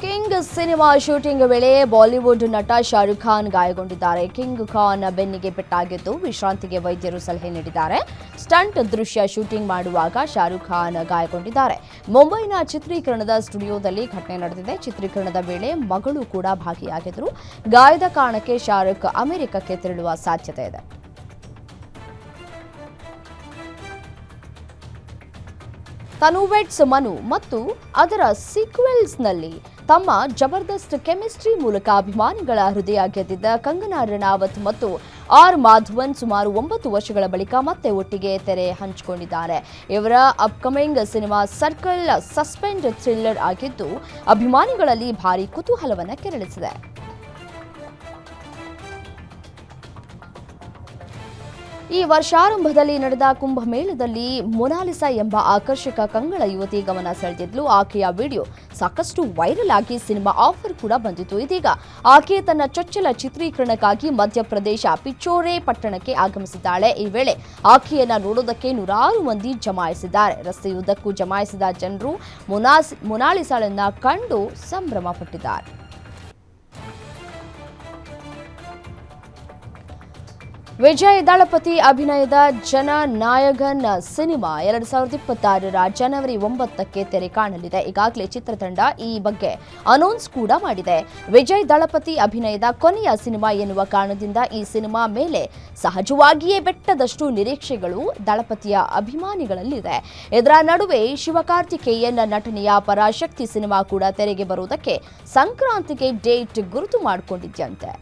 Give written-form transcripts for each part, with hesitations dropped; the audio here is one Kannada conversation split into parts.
ಕಿಂಗ್ ಸಿನಿಮಾ ಶೂಟಿಂಗ್ ವೇಳೆ ಬಾಲಿವುಡ್ ನಟ ಶಾರುಖ್ ಖಾನ್ ಗಾಯಗೊಂಡಿದ್ದಾರೆ. ಕಿಂಗ್ ಖಾನ್ ಬೆನ್ನಿಗೆ ಪೆಟ್ಟಾಗಿದ್ದು ವಿಶ್ರಾಂತಿಗೆ ವೈದ್ಯರು ಸಲಹೆ ನೀಡಿದ್ದಾರೆ. ಸ್ಟಂಟ್ ದೃಶ್ಯ ಶೂಟಿಂಗ್ ಮಾಡುವಾಗ ಶಾರುಖ್ ಖಾನ್ ಗಾಯಗೊಂಡಿದ್ದಾರೆ. ಮುಂಬೈನ ಚಿತ್ರೀಕರಣದ ಸ್ಟುಡಿಯೋದಲ್ಲಿ ಘಟನೆ ನಡೆದಿದೆ. ಚಿತ್ರೀಕರಣದ ವೇಳೆ ಮಗಳು ಕೂಡ ಭಾಗಿಯಾಗಿದ್ದರು. ಗಾಯದ ಕಾರಣಕ್ಕೆ ಶಾರುಖ್ ಅಮೆರಿಕಕ್ಕೆ ತೆರಳುವ ಸಾಧ್ಯತೆ ಇದೆ. ತನುವೆಟ್ಸ್ ಮನು ಮತ್ತು ಅದರ ಸೀಕ್ವೆಲ್ಸ್ನಲ್ಲಿ ತಮ್ಮ ಜಬರ್ದಸ್ತ್ ಕೆಮಿಸ್ಟ್ರಿ ಮೂಲಕ ಅಭಿಮಾನಿಗಳ ಹೃದಯ ಗೆದ್ದಿದ್ದ ಕಂಗನಾ ರನೌತ್ ಮತ್ತು ಆರ್ ಮಾಧವನ್ ಸುಮಾರು 9 ವರ್ಷಗಳ ಬಳಿಕ ಮತ್ತೆ ಒಟ್ಟಿಗೆ ತೆರೆ ಹಂಚಿಕೊಂಡಿದ್ದಾರೆ. ಇವರ upcoming cinema circle suspense thriller ಆಗಿದ್ದು ಅಭಿಮಾನಿಗಳಲ್ಲಿ ಭಾರೀ ಕುತೂಹಲವನ್ನು ಕೆರಳಿಸಿದೆ. ಈ ವರ್ಷಾರಂಭದಲ್ಲಿ ನಡೆದ ಕುಂಭಮೇಳದಲ್ಲಿ ಮೊನಾಲಿಸಾ ಎಂಬ ಆಕರ್ಷಕ ಕಂಗಳ ಯುವತಿ ಗಮನ ಸೆಳೆದಿದ್ಲು. ಆಕೆಯ ವಿಡಿಯೋ ಸಾಕಷ್ಟು ವೈರಲ್ ಆಗಿ ಸಿನಿಮಾ ಆಫರ್ ಕೂಡ ಬಂದಿತ್ತು. ಇದೀಗ ಆಕೆ ತನ್ನ ಚೊಚ್ಚಲ ಚಿತ್ರೀಕರಣಕ್ಕಾಗಿ ಮಧ್ಯಪ್ರದೇಶ ಪಿಚೋರೆ ಪಟ್ಟಣಕ್ಕೆ ಆಗಮಿಸಿದ್ದಾಳೆ. ಈ ವೇಳೆ ಆಕೆಯನ್ನ ನೋಡೋದಕ್ಕೆ ನೂರಾರು ಮಂದಿ ಜಮಾಯಿಸಿದ್ದಾರೆ. ರಸ್ತೆಯುದ್ದಕ್ಕೂ ಜಮಾಯಿಸಿದ ಜನರು ಮೊನಾಲಿಸಾಳನ್ನ ಕಂಡು ಸಂಭ್ರಮ ಪಟ್ಟಿದ್ದಾರೆ. ವಿಜಯ್ ದಳಪತಿ ಅಭಿನಯದ ಜನನಾಯಗನ್ ಸಿನಿಮಾ 2026 ಜನವರಿ 9ಕ್ಕೆ ತೆರೆ ಕಾಣಲಿದೆ. ಈಗಾಗಲೇ ಚಿತ್ರತಂಡ ಈ ಬಗ್ಗೆ ಅನೌನ್ಸ್ ಕೂಡ ಮಾಡಿದೆ. ವಿಜಯ್ ದಳಪತಿ ಅಭಿನಯದ ಕೊನೆಯ ಸಿನಿಮಾ ಎನ್ನುವ ಕಾರಣದಿಂದ ಈ ಸಿನಿಮಾ ಮೇಲೆ ಸಹಜವಾಗಿಯೇ ಬೆಟ್ಟದಷ್ಟು ನಿರೀಕ್ಷೆಗಳು ದಳಪತಿಯ ಅಭಿಮಾನಿಗಳಲ್ಲಿದೆ. ಇದರ ನಡುವೆ ಶಿವಕಾರ್ತಿಕೇಯನ್ ನಟನೆಯ ಪರಾಶಕ್ತಿ ಸಿನಿಮಾ ಕೂಡ ತೆರೆಗೆ ಬರುವುದಕ್ಕೆ ಸಂಕ್ರಾಂತಿಗೆ ಡೇಟ್ ಗುರುತು ಮಾಡಿಕೊಂಡಿದ್ದಂತೆ.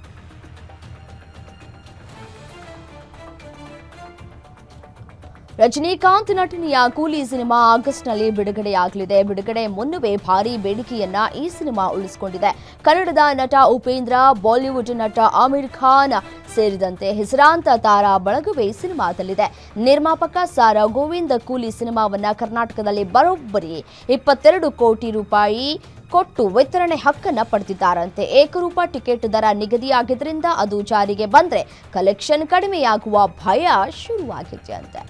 ರಜನಿಕಾಂತ್ ನಟನೆಯ ಕೂಲಿ ಸಿನಿಮಾ ಆಗಸ್ಟ್ನಲ್ಲಿ ಬಿಡುಗಡೆಯಾಗಲಿದೆ. ಬಿಡುಗಡೆ ಮುನ್ನವೇ ಭಾರೀ ಬೇಡಿಕೆಯನ್ನ ಈ ಸಿನಿಮಾ ಉಳಿಸಿಕೊಂಡಿದೆ. ಕನ್ನಡದ ನಟ ಉಪೇಂದ್ರ, ಬಾಲಿವುಡ್ ನಟ ಆಮಿರ್ ಖಾನ್ ಸೇರಿದಂತೆ ಹೆಸರಾಂತ ತಾರಾ ಬಳಗವೇ ಸಿನಿಮಾದಲ್ಲಿದೆ. ನಿರ್ಮಾಪಕ ಸಾರಾ ಗೋವಿಂದ್ ಕೂಲಿ ಸಿನಿಮಾವನ್ನ ಕರ್ನಾಟಕದಲ್ಲಿ ಬರೋಬ್ಬರಿ 22 ಕೋಟಿ ರೂಪಾಯಿ ಕೊಟ್ಟು ವಿತರಣೆ ಹಕ್ಕನ್ನು ಪಡೆದಿದ್ದಾರಂತೆ. ಏಕರೂಪ ಟಿಕೆಟ್ ದರ ನಿಗದಿಯಾಗಿದ್ದರಿಂದ ಅದು ಜಾರಿಗೆ ಬಂದ್ರೆ ಕಲೆಕ್ಷನ್ ಕಡಿಮೆಯಾಗುವ ಭಯ ಶುರುವಾಗಿದೆ ಅಂತೆ.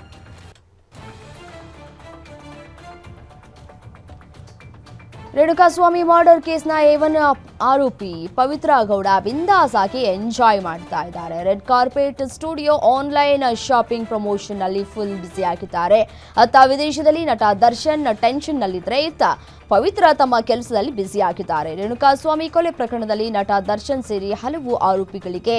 ರೇಣುಕಾಸ್ವಾಮಿ ಮರ್ಡರ್ ಕೇಸ್ನ A1 ಆರೋಪಿ ಪವಿತ್ರ ಗೌಡ ಬಿಂದಾಸ್ ಆಗಿ ಎಂಜಾಯ್ ಮಾಡ್ತಾ ಇದ್ದಾರೆ. Red carpet studio online shopping promotion ನಲ್ಲಿ ಫುಲ್ ಬ್ಯುಸಿ ಆಗಿದ್ದಾರೆ. ಅತ್ತ ವಿದೇಶದಲ್ಲಿ ನಟ ದರ್ಶನ್ ಟೆನ್ಷನ್ ನಲ್ಲಿದ್ರೆ ಇತ್ತ ಪವಿತ್ರ ತಮ್ಮ ಕೆಲಸದಲ್ಲಿ ಬ್ಯುಸಿ ಆಗಿದ್ದಾರೆ. ರೇಣುಕಾಸ್ವಾಮಿ ಕೊಲೆ ಪ್ರಕರಣದಲ್ಲಿ ನಟ ದರ್ಶನ್ ಸೇರಿ ಹಲವು ಆರೋಪಿಗಳಿಗೆ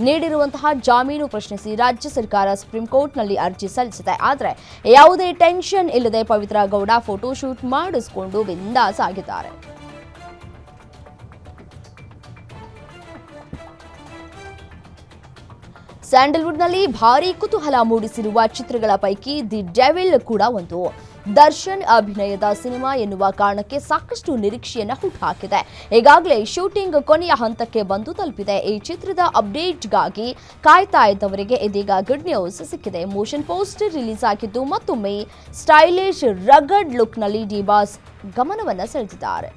ನೀಡಿರುವಂತಹ ಜಾಮೀನು ಪ್ರಶ್ನಿಸಿ ರಾಜ್ಯ ಸರ್ಕಾರ ಸುಪ್ರೀಂ ಕೋರ್ಟ್ನಲ್ಲಿ ಅರ್ಜಿ ಸಲ್ಲಿಸಿದೆ. ಆದರೆ ಯಾವುದೇ ಟೆನ್ಷನ್ ಇಲ್ಲದೆ ಪವಿತ್ರ ಗೌಡ ಫೋಟೋ ಶೂಟ್ ಮಾಡಿಸಿಕೊಂಡು ಬಿಂದಾಸ್ ಆಗಿದ್ದಾರೆ. ಸ್ಯಾಂಡಲ್ವುಡ್ನಲ್ಲಿ ಭಾರೀ ಕುತೂಹಲ ಮೂಡಿಸಿರುವ ಚಿತ್ರಗಳ ಪೈಕಿ ದಿ ಡೆವಿಲ್ ಕೂಡ ಒಂದು. ದರ್ಶನ್ ಅಭಿನಯದ ಸಿನಿಮಾ ಎನ್ನುವ ಕಾರಣಕ್ಕೆ ಸಾಕಷ್ಟು ನಿರೀಕ್ಷೆಯನ್ನು ಹುಟ್ಟುಹಾಕಿದೆ. ಈಗಾಗಲೇ ಶೂಟಿಂಗ್ ಕೊನೆಯ ಹಂತಕ್ಕೆ ಬಂದು ತಲುಪಿದೆ. ಈ ಚಿತ್ರದ ಅಪ್ಡೇಟ್ಗಾಗಿ ಕಾಯ್ತಾ ಇದ್ದವರಿಗೆ ಇದೀಗ ಗುಡ್ ನ್ಯೂಸ್ ಸಿಕ್ಕಿದೆ. ಮೋಷನ್ ಪೋಸ್ಟರ್ ರಿಲೀಸ್ ಆಗಿದ್ದು ಮತ್ತೊಮ್ಮೆ ಸ್ಟೈಲಿಶ್ ರಗಡ್ ಲುಕ್ನಲ್ಲಿ ಡಿ ಬಾಸ್ ಗಮನವನ್ನು ಸೆಳೆದಿದ್ದಾರೆ.